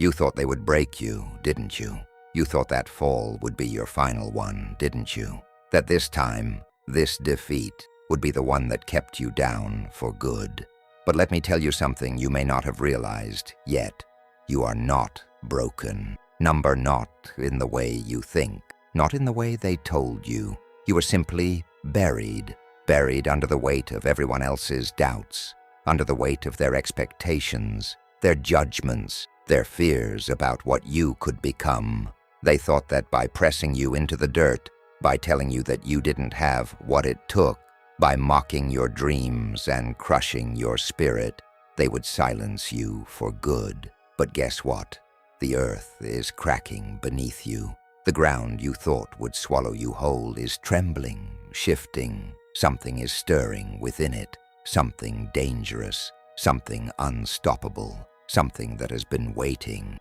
You thought they would break you, didn't you? You thought that fall would be your final one, didn't you? That this time, this defeat, would be the one that kept you down for good. But let me tell you something you may not have realized yet. You are not broken. Number not in the way you think, not in the way they told you. You are simply buried under the weight of everyone else's doubts, under the weight of their expectations, their judgments, their fears about what you could become. They thought that by pressing you into the dirt, by telling you that you didn't have what it took, by mocking your dreams and crushing your spirit, they would silence you for good. But guess what? The earth is cracking beneath you. The ground you thought would swallow you whole is trembling, shifting. Something is stirring within it, something dangerous, something unstoppable, something that has been waiting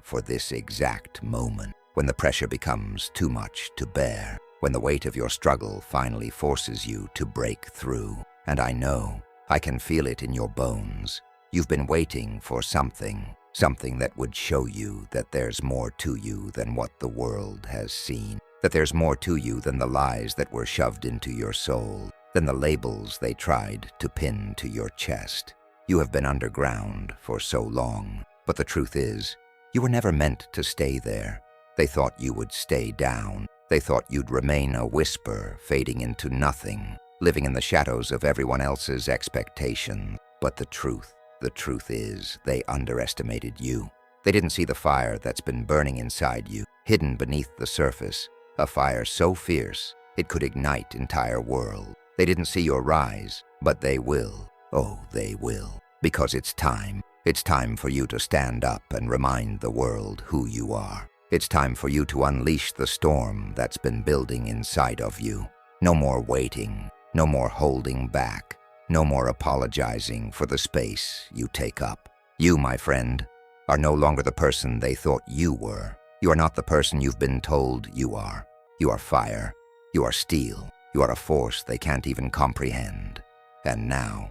for this exact moment, when the pressure becomes too much to bear, when the weight of your struggle finally forces you to break through. And I know, I can feel it in your bones. You've been waiting for something that would show you that there's more to you than what the world has seen, that there's more to you than the lies that were shoved into your soul, than the labels they tried to pin to your chest. You have been underground for so long, but the truth is, you were never meant to stay there. They thought you would stay down. They thought you'd remain a whisper, fading into nothing, living in the shadows of everyone else's expectations. But the truth is, they underestimated you. They didn't see the fire that's been burning inside you, hidden beneath the surface, a fire so fierce it could ignite entire worlds. They didn't see your rise, but they will. Oh, they will. Because it's time. It's time for you to stand up and remind the world who you are. It's time for you to unleash the storm that's been building inside of you. No more waiting, no more holding back, no more apologizing for the space you take up. You, my friend, are no longer the person they thought you were. You are not the person you've been told you are. You are fire. You are steel. You are a force they can't even comprehend. And now,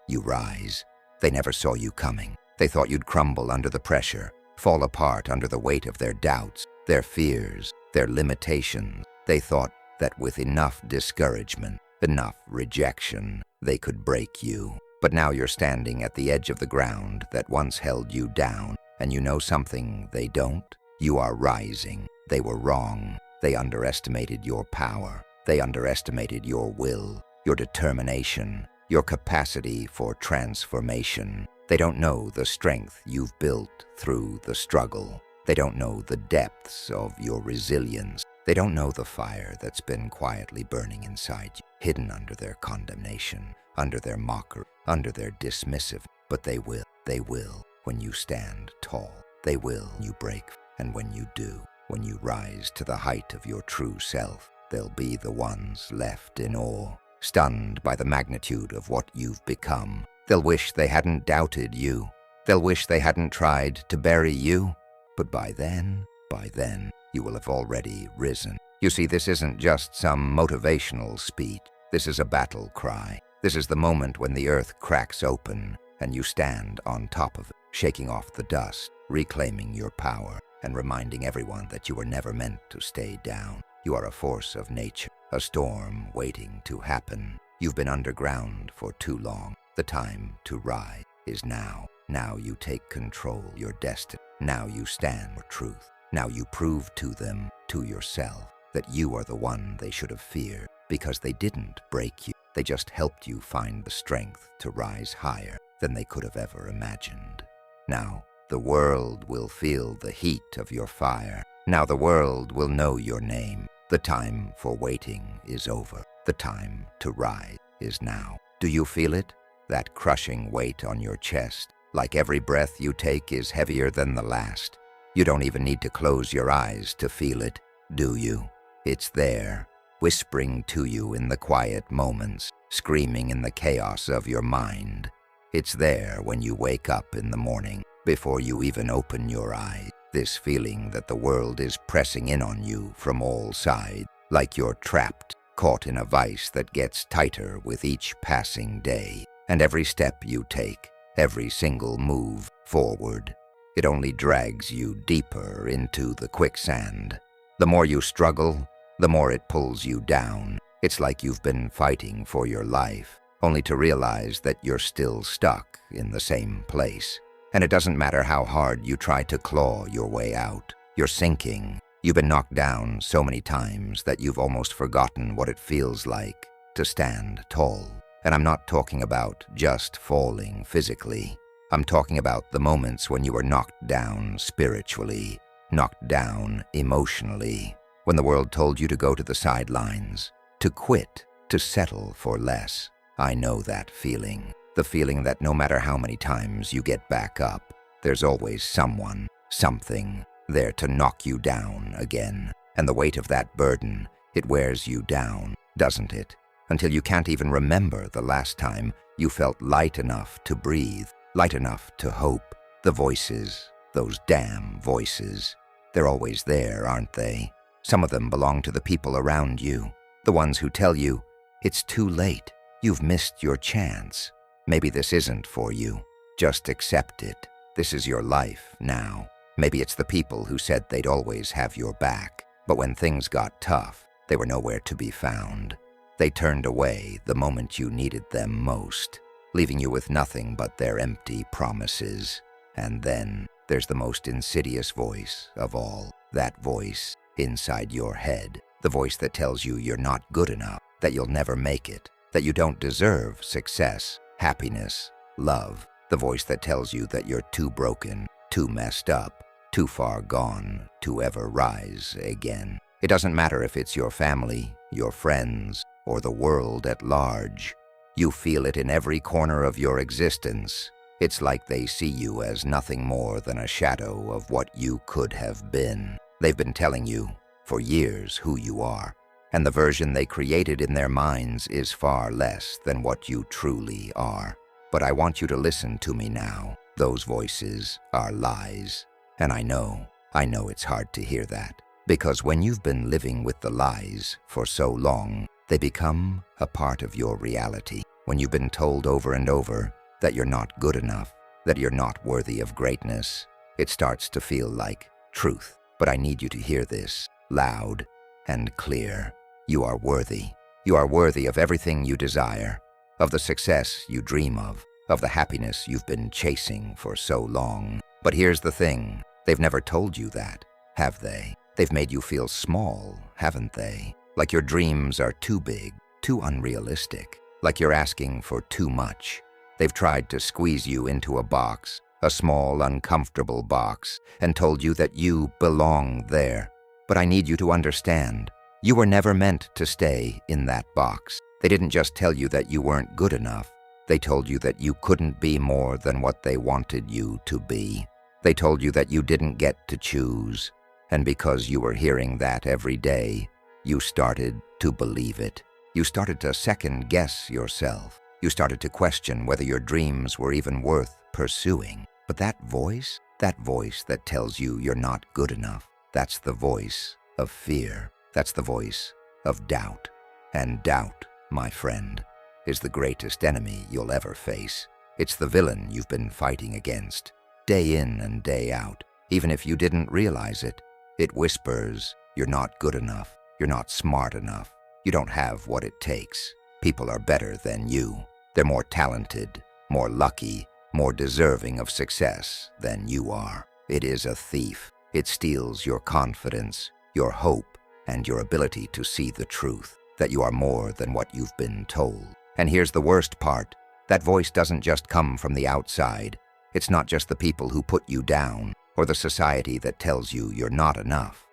you rise. They never saw you coming. They thought you'd crumble under the pressure, fall apart under the weight of their doubts, their fears, their limitations. They thought that with enough discouragement, enough rejection, they could break you. But now you're standing at the edge of the ground that once held you down, and you know something they don't? You are rising. They were wrong. They underestimated your power. They underestimated your will, your determination, your capacity for transformation. They don't know the strength you've built through the struggle. They don't know the depths of your resilience. They don't know the fire that's been quietly burning inside you, hidden under their condemnation, under their mockery, under their dismissive. But they will when you stand tall. They will when you break, and when you do, when you rise to the height of your true self, they'll be the ones left in awe, stunned by the magnitude of what you've become. They'll wish they hadn't doubted you. They'll wish they hadn't tried to bury you. But by then, you will have already risen. You see, this isn't just some motivational speech. This is a battle cry. This is the moment when the earth cracks open and you stand on top of it, shaking off the dust, reclaiming your power, and reminding everyone that you were never meant to stay down. You are a force of nature, a storm waiting to happen. You've been underground for too long. The time to rise is now. Now you take control of your destiny. Now you stand for truth. Now you prove to them, to yourself, that you are the one they should have feared, because they didn't break you. They just helped you find the strength to rise higher than they could have ever imagined. Now, the world will feel the heat of your fire. Now the world will know your name. The time for waiting is over. The time to rise is now. Do you feel it? That crushing weight on your chest, like every breath you take is heavier than the last. You don't even need to close your eyes to feel it, do you? It's there, whispering to you in the quiet moments, screaming in the chaos of your mind. It's there when you wake up in the morning, before you even open your eyes. This feeling that the world is pressing in on you from all sides, like you're trapped, caught in a vice that gets tighter with each passing day. And every step you take, every single move forward, It only drags you deeper into the quicksand. The more you struggle, the more it pulls you down. It's like you've been fighting for your life, only to realize that you're still stuck in the same place. And it doesn't matter how hard you try to claw your way out. You're sinking. You've been knocked down so many times that you've almost forgotten what it feels like to stand tall. And I'm not talking about just falling physically. I'm talking about the moments when you were knocked down spiritually, knocked down emotionally, when the world told you to go to the sidelines, to quit, to settle for less. I know that feeling. The feeling that no matter how many times you get back up, there's always someone, something, there to knock you down again. And the weight of that burden, it wears you down, doesn't it? Until you can't even remember the last time you felt light enough to breathe, light enough to hope. The voices, those damn voices, they're always there, aren't they? Some of them belong to the people around you, the ones who tell you, it's too late, you've missed your chance. Maybe this isn't for you. Just accept it. This is your life now. Maybe it's the people who said they'd always have your back, but when things got tough, they were nowhere to be found. They turned away the moment you needed them most, leaving you with nothing but their empty promises. And then there's the most insidious voice of all, that voice inside your head, the voice that tells you you're not good enough, that you'll never make it, that you don't deserve success, happiness, love, the voice that tells you that you're too broken, too messed up, too far gone to ever rise again. It doesn't matter if it's your family, your friends, or the world at large. You feel it in every corner of your existence. It's like they see you as nothing more than a shadow of what you could have been. They've been telling you for years who you are, and the version they created in their minds is far less than what you truly are. But I want you to listen to me now. Those voices are lies. And I know it's hard to hear that. Because when you've been living with the lies for so long, they become a part of your reality. When you've been told over and over that you're not good enough, that you're not worthy of greatness, it starts to feel like truth. But I need you to hear this loud and clear. You are worthy. You are worthy of everything you desire, of the success you dream of the happiness you've been chasing for so long. But here's the thing, they've never told you that, have they? They've made you feel small, haven't they? Like your dreams are too big, too unrealistic, like you're asking for too much. They've tried to squeeze you into a box, a small, uncomfortable box, and told you that you belong there. But I need you to understand, you were never meant to stay in that box. They didn't just tell you that you weren't good enough. They told you that you couldn't be more than what they wanted you to be. They told you that you didn't get to choose. And because you were hearing that every day, you started to believe it. You started to second-guess yourself. You started to question whether your dreams were even worth pursuing. But that voice that tells you you're not good enough, that's the voice of fear. That's the voice of doubt. And doubt, my friend, is the greatest enemy you'll ever face. It's the villain you've been fighting against, day in and day out. Even if you didn't realize it, it whispers, you're not good enough, you're not smart enough, you don't have what it takes. People are better than you. They're more talented, more lucky, more deserving of success than you are. It is a thief. It steals your confidence, your hope, and your ability to see the truth, that you are more than what you've been told. And here's the worst part. That voice doesn't just come from the outside. It's not just the people who put you down, or the society that tells you you're not enough.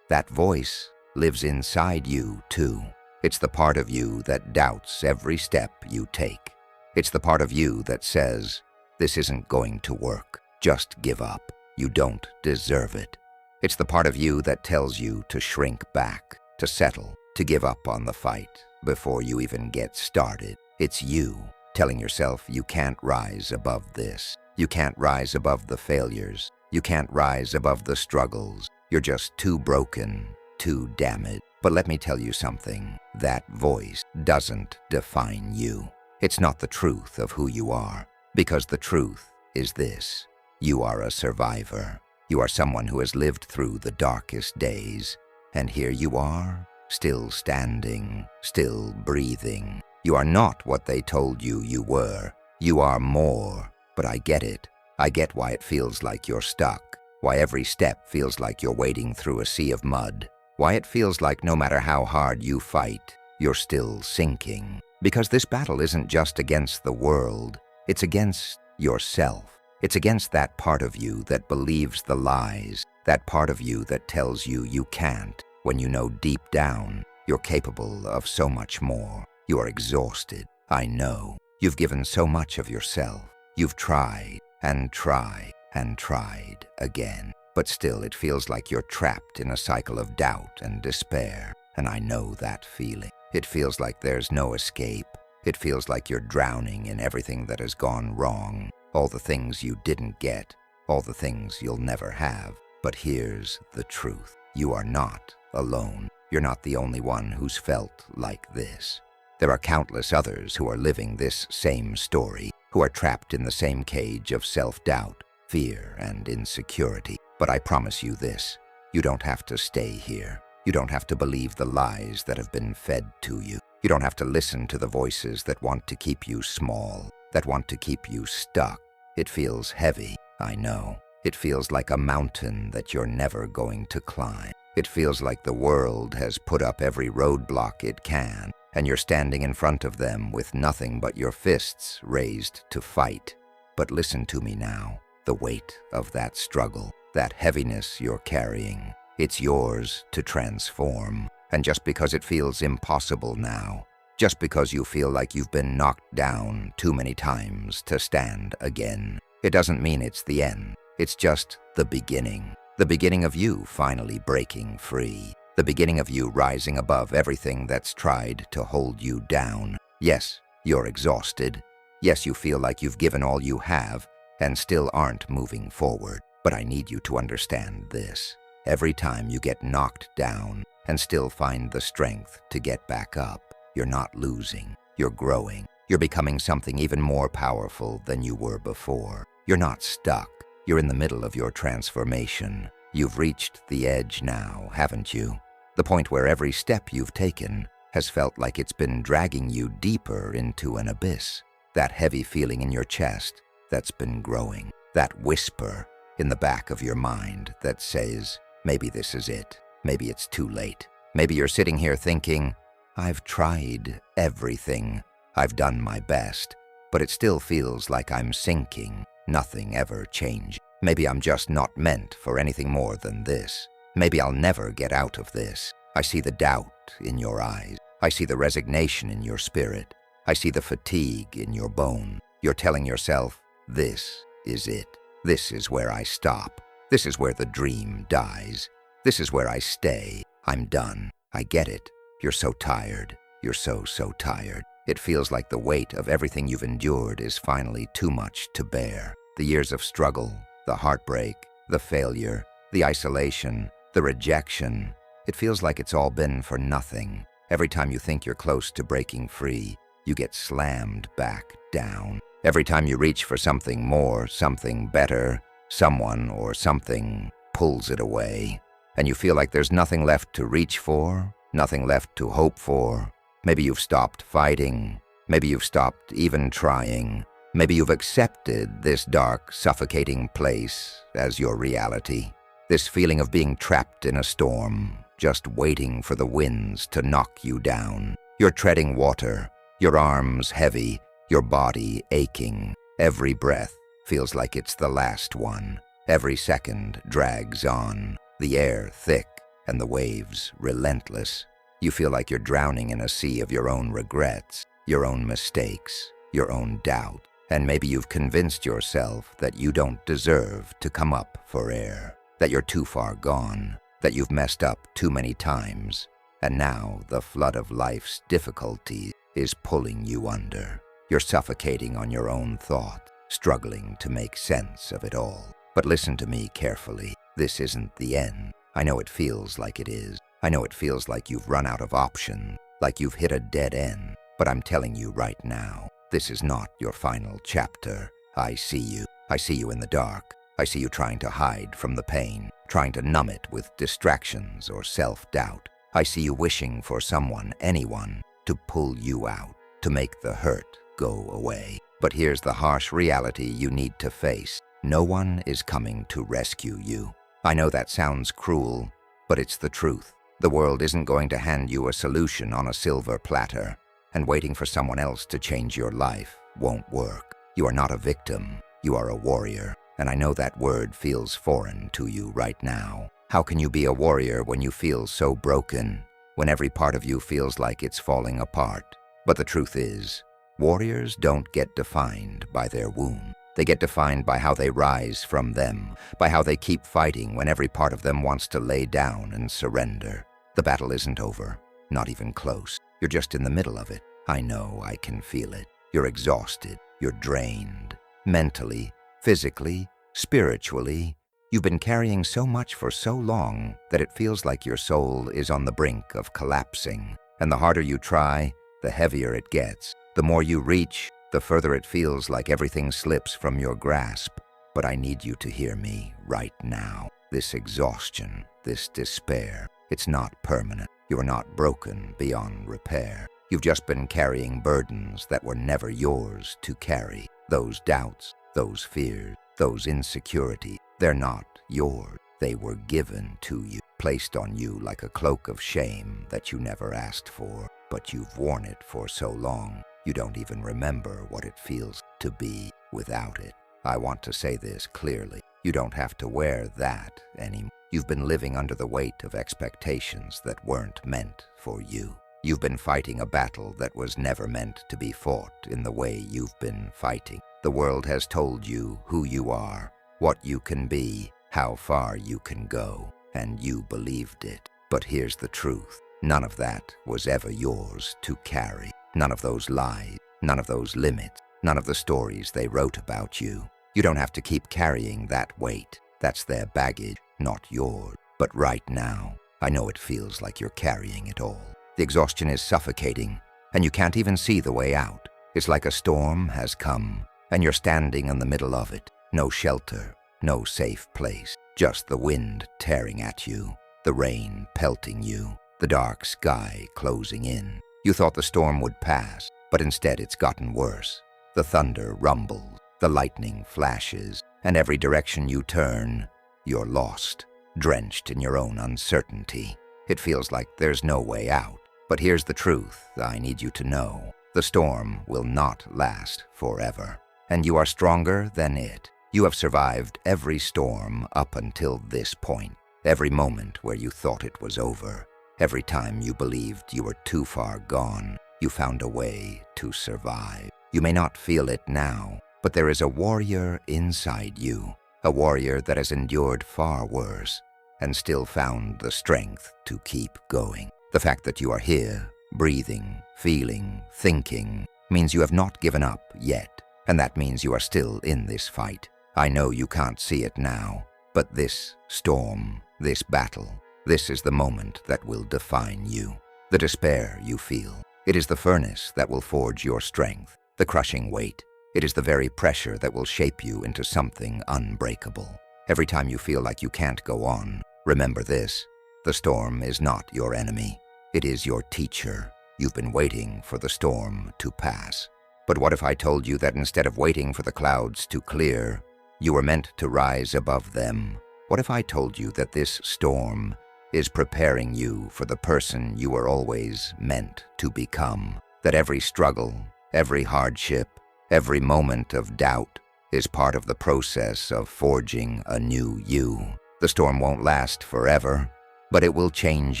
That voice lives inside you too. It's the part of you that doubts every step you take. It's the part of you that says, this isn't going to work. Just give up. You don't deserve it. It's the part of you that tells you to shrink back, to settle, to give up on the fight before you even get started. It's you telling yourself you can't rise above this. You can't rise above the failures. You can't rise above the struggles. You're just too broken, too damaged. But let me tell you something. That voice doesn't define you. It's not the truth of who you are. Because the truth is this. You are a survivor. You are someone who has lived through the darkest days. And here you are, still standing, still breathing. You are not what they told you you were. You are more. But I get it. I get why it feels like you're stuck. Why every step feels like you're wading through a sea of mud. Why it feels like no matter how hard you fight, you're still sinking. Because this battle isn't just against the world. It's against yourself. It's against that part of you that believes the lies. That part of you that tells you you can't, when you know deep down you're capable of so much more. You are exhausted. I know. You've given so much of yourself. You've tried and tried and tried again. But still it feels like you're trapped in a cycle of doubt and despair. And I know that feeling. It feels like there's no escape. It feels like you're drowning in everything that has gone wrong. All the things you didn't get. All the things you'll never have. But here's the truth. You are not alone. You're not the only one who's felt like this. There are countless others who are living this same story, who are trapped in the same cage of self-doubt, fear, and insecurity. But I promise you this, you don't have to stay here. You don't have to believe the lies that have been fed to you. You don't have to listen to the voices that want to keep you small, that want to keep you stuck. It feels heavy, I know. It feels like a mountain that you're never going to climb. It feels like the world has put up every roadblock it can, and you're standing in front of them with nothing but your fists raised to fight. But listen to me now. The weight of that struggle, that heaviness you're carrying, it's yours to transform. And just because it feels impossible now, just because you feel like you've been knocked down too many times to stand again, it doesn't mean it's the end. It's just the beginning. The beginning of you finally breaking free. The beginning of you rising above everything that's tried to hold you down. Yes, you're exhausted. Yes, you feel like you've given all you have and still aren't moving forward. But I need you to understand this. Every time you get knocked down and still find the strength to get back up, you're not losing. You're growing. You're becoming something even more powerful than you were before. You're not stuck. You're in the middle of your transformation. You've reached the edge now, haven't you? The point where every step you've taken has felt like it's been dragging you deeper into an abyss. That heavy feeling in your chest that's been growing. That whisper in the back of your mind that says, maybe this is it. Maybe it's too late. Maybe you're sitting here thinking, I've tried everything. I've done my best. But it still feels like I'm sinking. Nothing ever changed. Maybe I'm just not meant for anything more than this. Maybe I'll never get out of this. I see the doubt in your eyes. I see the resignation in your spirit. I see the fatigue in your bone. You're telling yourself, this is it. This is where I stop. This is where the dream dies. This is where I stay. I'm done. I get it. You're so tired. You're so tired. It feels like the weight of everything you've endured is finally too much to bear. The years of struggle, the heartbreak, the failure, the isolation, the rejection. It feels like it's all been for nothing. Every time you think you're close to breaking free, you get slammed back down. Every time you reach for something more, something better, someone or something pulls it away. And you feel like there's nothing left to reach for, nothing left to hope for. Maybe you've stopped fighting. Maybe you've stopped even trying. Maybe you've accepted this dark, suffocating place as your reality. This feeling of being trapped in a storm, just waiting for the winds to knock you down. You're treading water, your arms heavy, your body aching. Every breath feels like it's the last one. Every second drags on, the air thick and the waves relentless. You feel like you're drowning in a sea of your own regrets, your own mistakes, your own doubt. And maybe you've convinced yourself that you don't deserve to come up for air, that you're too far gone, that you've messed up too many times. And now the flood of life's difficulties is pulling you under. You're suffocating on your own thought, struggling to make sense of it all. But listen to me carefully. This isn't the end. I know it feels like it is. I know it feels like you've run out of options, like you've hit a dead end. But I'm telling you right now, this is not your final chapter. I see you. I see you in the dark. I see you trying to hide from the pain, trying to numb it with distractions or self-doubt. I see you wishing for someone, anyone, to pull you out, to make the hurt go away. But here's the harsh reality you need to face. No one is coming to rescue you. I know that sounds cruel, but it's the truth. The world isn't going to hand you a solution on a silver platter, and waiting for someone else to change your life won't work. You are not a victim, you are a warrior, and I know that word feels foreign to you right now. How can you be a warrior when you feel so broken, when every part of you feels like it's falling apart? But the truth is, warriors don't get defined by their wound. They get defined by how they rise from them, by how they keep fighting when every part of them wants to lay down and surrender. The battle isn't over, not even close. You're just in the middle of it. I know, I can feel it. You're exhausted, you're drained. Mentally, physically, spiritually, you've been carrying so much for so long that it feels like your soul is on the brink of collapsing. And the harder you try, the heavier it gets. The more you reach, the further it feels like everything slips from your grasp. But I need you to hear me right now. This exhaustion, this despair, it's not permanent. You are not broken beyond repair. You've just been carrying burdens that were never yours to carry. Those doubts, those fears, those insecurities, they're not yours. They were given to you, placed on you like a cloak of shame that you never asked for. But you've worn it for so long, you don't even remember what it feels to be without it. I want to say this clearly. You don't have to wear that anymore. You've been living under the weight of expectations that weren't meant for you. You've been fighting a battle that was never meant to be fought in the way you've been fighting. The world has told you who you are, what you can be, how far you can go, and you believed it. But here's the truth. None of that was ever yours to carry. None of those lies, none of those limits, none of the stories they wrote about you. You don't have to keep carrying that weight. That's their baggage, not yours. But right now, I know it feels like you're carrying it all. The exhaustion is suffocating, and you can't even see the way out. It's like a storm has come, and you're standing in the middle of it. No shelter, no safe place, just the wind tearing at you, the rain pelting you, the dark sky closing in. You thought the storm would pass, but instead it's gotten worse. The thunder rumbles, the lightning flashes, and every direction you turn, you're lost, drenched in your own uncertainty. It feels like there's no way out. But here's the truth I need you to know. The storm will not last forever, and you are stronger than it. You have survived every storm up until this point, every moment where you thought it was over. Every time you believed you were too far gone, you found a way to survive. You may not feel it now, but there is a warrior inside you, a warrior that has endured far worse and still found the strength to keep going. The fact that you are here, breathing, feeling, thinking, means you have not given up yet, and that means you are still in this fight. I know you can't see it now, but this storm, this battle, this is the moment that will define you. The despair you feel, it is the furnace that will forge your strength. The crushing weight, it is the very pressure that will shape you into something unbreakable. Every time you feel like you can't go on, remember this: the storm is not your enemy. It is your teacher. You've been waiting for the storm to pass. But what if I told you that instead of waiting for the clouds to clear, you were meant to rise above them? What if I told you that this storm is preparing you for the person you were always meant to become? That every struggle, every hardship, every moment of doubt is part of the process of forging a new you. The storm won't last forever, but it will change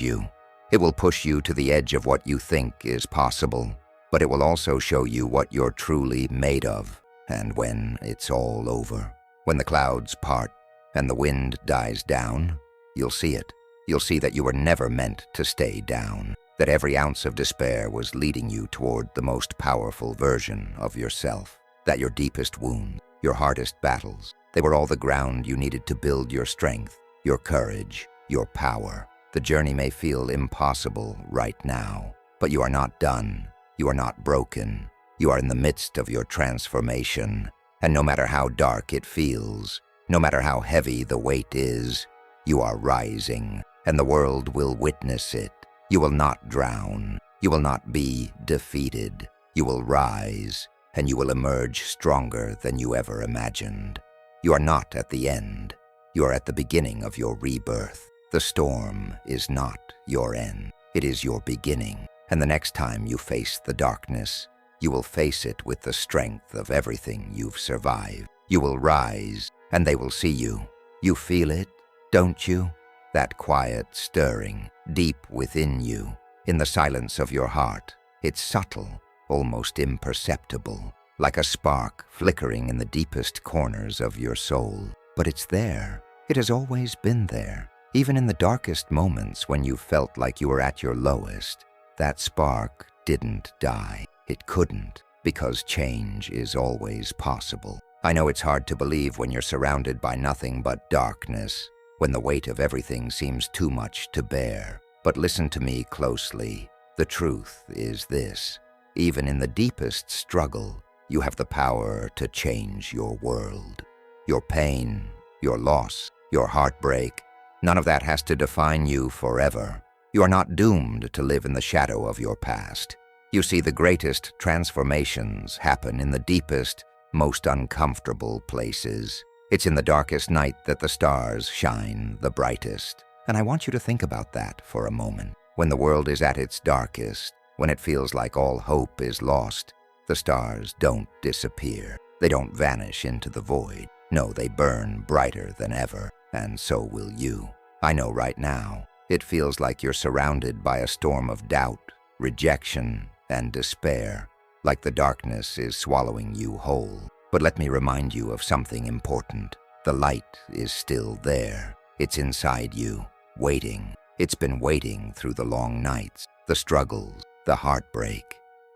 you. It will push you to the edge of what you think is possible, but it will also show you what you're truly made of. And when it's all over, when the clouds part and the wind dies down, you'll see it. You'll see that you were never meant to stay down, that every ounce of despair was leading you toward the most powerful version of yourself, that your deepest wounds, your hardest battles, they were all the ground you needed to build your strength, your courage, your power. The journey may feel impossible right now, but you are not done. You are not broken. You are in the midst of your transformation, and no matter how dark it feels, No matter how heavy the weight is, you are rising, and the world will witness it. You will not drown. You will not be defeated. You will rise, and you will emerge stronger than you ever imagined. You are not at the end. You are at the beginning of your rebirth. The storm is not your end. It is your beginning. And the next time you face the darkness, you will face it with the strength of everything you've survived. You will rise, and they will see you. You feel it, don't you? That quiet stirring deep within you, in the silence of your heart. It's subtle, almost imperceptible, like a spark flickering in the deepest corners of your soul. But it's there. It has always been there. Even in the darkest moments when you felt like you were at your lowest, that spark didn't die. It couldn't, because change is always possible. I know it's hard to believe when you're surrounded by nothing but darkness, when the weight of everything seems too much to bear. But listen to me closely. The truth is this: even in the deepest struggle, you have the power to change your world. Your pain, your loss, your heartbreak, none of that has to define you forever. You are not doomed to live in the shadow of your past. You see, the greatest transformations happen in the deepest, most uncomfortable places. It's in the darkest night that the stars shine the brightest. And I want you to think about that for a moment. When the world is at its darkest, when it feels like all hope is lost, the stars don't disappear. They don't vanish into the void. No, they burn brighter than ever, and so will you. I know right now, it feels like you're surrounded by a storm of doubt, rejection, and despair, like the darkness is swallowing you whole. But let me remind you of something important. The light is still there. It's inside you, waiting. It's been waiting through the long nights, the struggles, the heartbreak.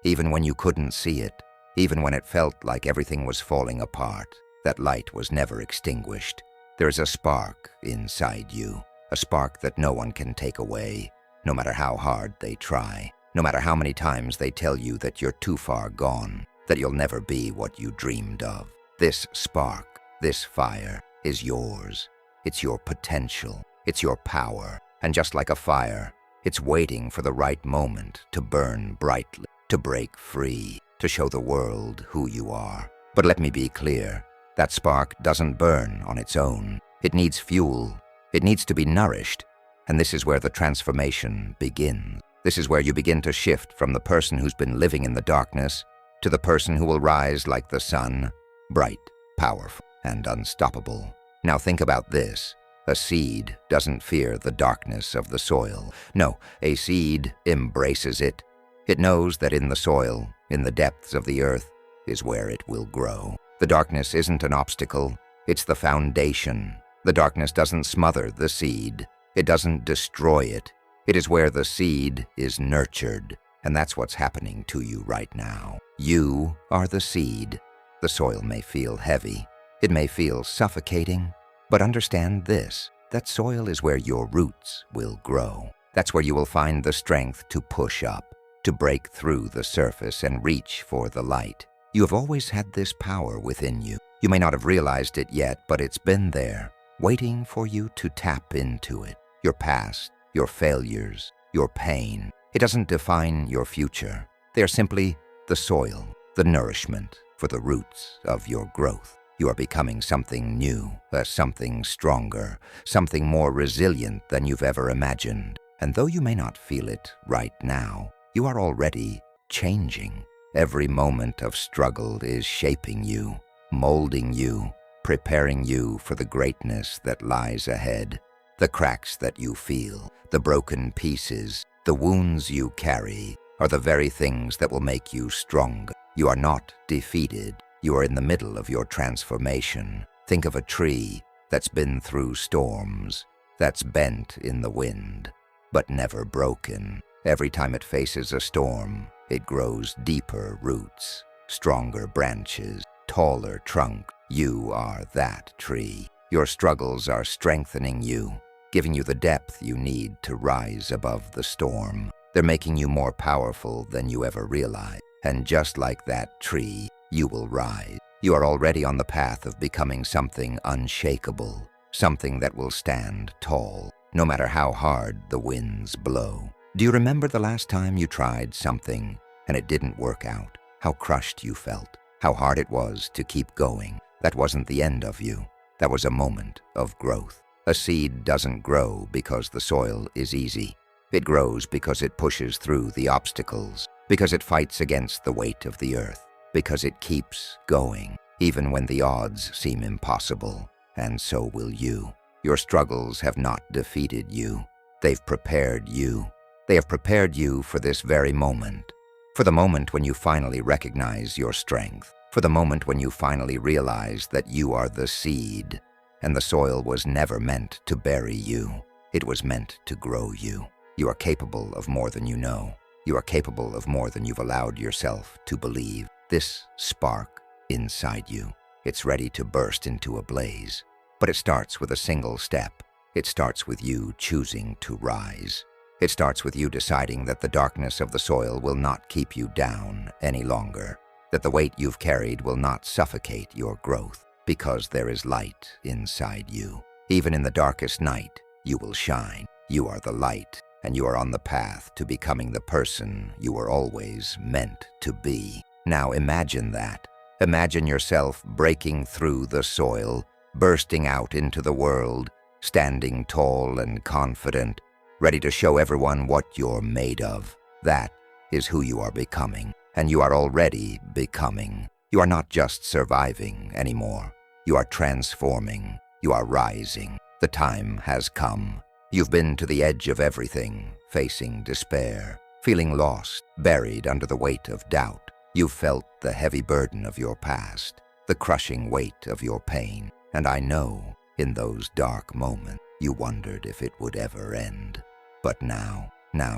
Even when you couldn't see it, even when it felt like everything was falling apart, that light was never extinguished. There's a spark inside you, a spark that no one can take away, no matter how hard they try, no matter how many times they tell you that you're too far gone, that you'll never be what you dreamed of. This spark, this fire, is yours. It's your potential. It's your power. And just like a fire, it's waiting for the right moment to burn brightly, to break free, to show the world who you are. But let me be clear, that spark doesn't burn on its own. It needs fuel. It needs to be nourished. And this is where the transformation begins. This is where you begin to shift from the person who's been living in the darkness to the person who will rise like the sun, bright, powerful, and unstoppable. Now think about this. A seed doesn't fear the darkness of the soil. No, a seed embraces it. It knows that in the soil, in the depths of the earth, is where it will grow. The darkness isn't an obstacle. It's the foundation. The darkness doesn't smother the seed. It doesn't destroy it. It is where the seed is nurtured. And that's what's happening to you right now. You are the seed. The soil may feel heavy. It may feel suffocating. But understand this, that soil is where your roots will grow. That's where you will find the strength to push up, to break through the surface and reach for the light. You have always had this power within you. You may not have realized it yet, but it's been there, waiting for you to tap into it. Your past, your failures, your pain. It doesn't define your future. They are simply the soil, the nourishment for the roots of your growth. You are becoming something new, something stronger, something more resilient than you've ever imagined. And though you may not feel it right now, you are already changing. Every moment of struggle is shaping you, molding you, preparing you for the greatness that lies ahead. The cracks that you feel, the broken pieces, the wounds you carry, are the very things that will make you stronger. You are not defeated. You are in the middle of your transformation. Think of a tree that's been through storms, that's bent in the wind, but never broken. Every time it faces a storm, it grows deeper roots, stronger branches, taller trunk. You are that tree. Your struggles are strengthening you, giving you the depth you need to rise above the storm. They're making you more powerful than you ever realized. And just like that tree, you will rise. You are already on the path of becoming something unshakable, something that will stand tall, no matter how hard the winds blow. Do you remember the last time you tried something and it didn't work out? How crushed you felt, how hard it was to keep going. That wasn't the end of you. That was a moment of growth. A seed doesn't grow because the soil is easy. It grows because it pushes through the obstacles, because it fights against the weight of the earth, because it keeps going, even when the odds seem impossible. And so will you. Your struggles have not defeated you. They've prepared you. They have prepared you for this very moment, for the moment when you finally recognize your strength, for the moment when you finally realize that you are the seed, and the soil was never meant to bury you. It was meant to grow you. You are capable of more than you know. You are capable of more than you've allowed yourself to believe. This spark inside you, it's ready to burst into a blaze. But it starts with a single step. It starts with you choosing to rise. It starts with you deciding that the darkness of the soil will not keep you down any longer, that the weight you've carried will not suffocate your growth, because there is light inside you. Even in the darkest night, you will shine. You are the light, and you are on the path to becoming the person you were always meant to be. Now imagine that. Imagine yourself breaking through the soil, bursting out into the world, standing tall and confident, ready to show everyone what you're made of. That is who you are becoming, and you are already becoming. You are not just surviving anymore. You are transforming. You are rising. The time has come. You've been to the edge of everything, facing despair, feeling lost, buried under the weight of doubt. You've felt the heavy burden of your past, the crushing weight of your pain, and I know in those dark moments you wondered if it would ever end. But now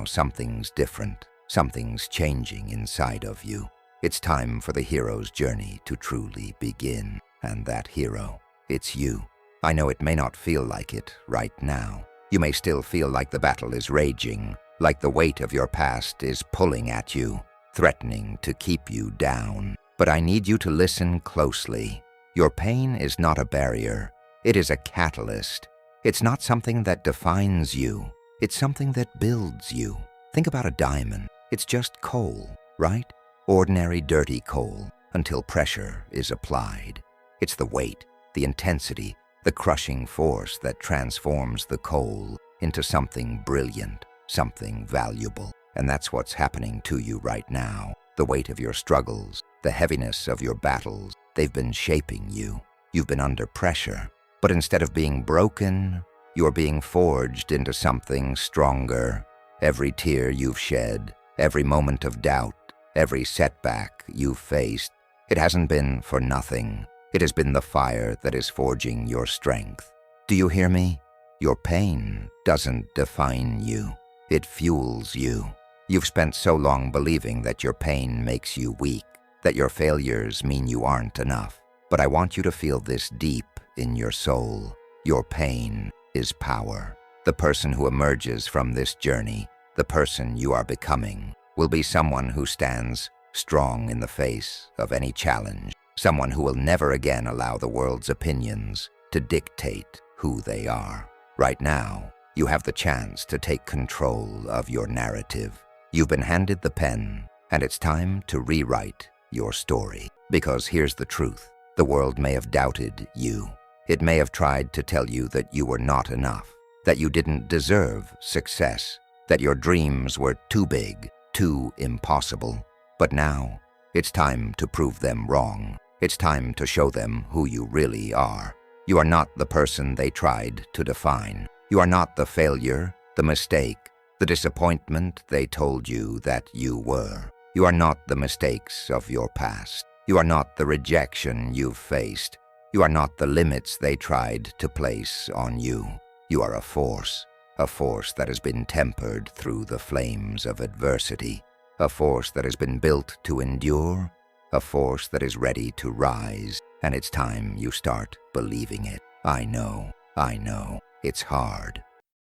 something's different. Something's changing inside of you. It's time for the hero's journey to truly begin. And that hero, it's you. I know it may not feel like it right now. You may still feel like the battle is raging, like the weight of your past is pulling at you, threatening to keep you down. But I need you to listen closely. Your pain is not a barrier. It is a catalyst. It's not something that defines you. It's something that builds you. Think about a diamond. It's just coal, right? Ordinary dirty coal, until pressure is applied. It's the weight, the intensity, the crushing force that transforms the coal into something brilliant, something valuable. And that's what's happening to you right now. The weight of your struggles, the heaviness of your battles, they've been shaping you. You've been under pressure. But instead of being broken, you're being forged into something stronger. Every tear you've shed, every moment of doubt, every setback you've faced, it hasn't been for nothing. It has been the fire that is forging your strength. Do you hear me? Your pain doesn't define you. It fuels you. You've spent so long believing that your pain makes you weak, that your failures mean you aren't enough. But I want you to feel this deep in your soul. Your pain is power. The person who emerges from this journey, the person you are becoming, will be someone who stands strong in the face of any challenge, someone who will never again allow the world's opinions to dictate who they are. Right now, you have the chance to take control of your narrative. You've been handed the pen, and it's time to rewrite your story. Because here's the truth. The world may have doubted you. It may have tried to tell you that you were not enough, that you didn't deserve success, that your dreams were too big, too impossible. But now, it's time to prove them wrong. It's time to show them who you really are. You are not the person they tried to define. You are not the failure, the mistake, the disappointment they told you that you were. You are not the mistakes of your past. You are not the rejection you've faced. You are not the limits they tried to place on you. You are a force that has been tempered through the flames of adversity, a force that has been built to endure, a force that is ready to rise, and it's time you start believing it. I know, it's hard.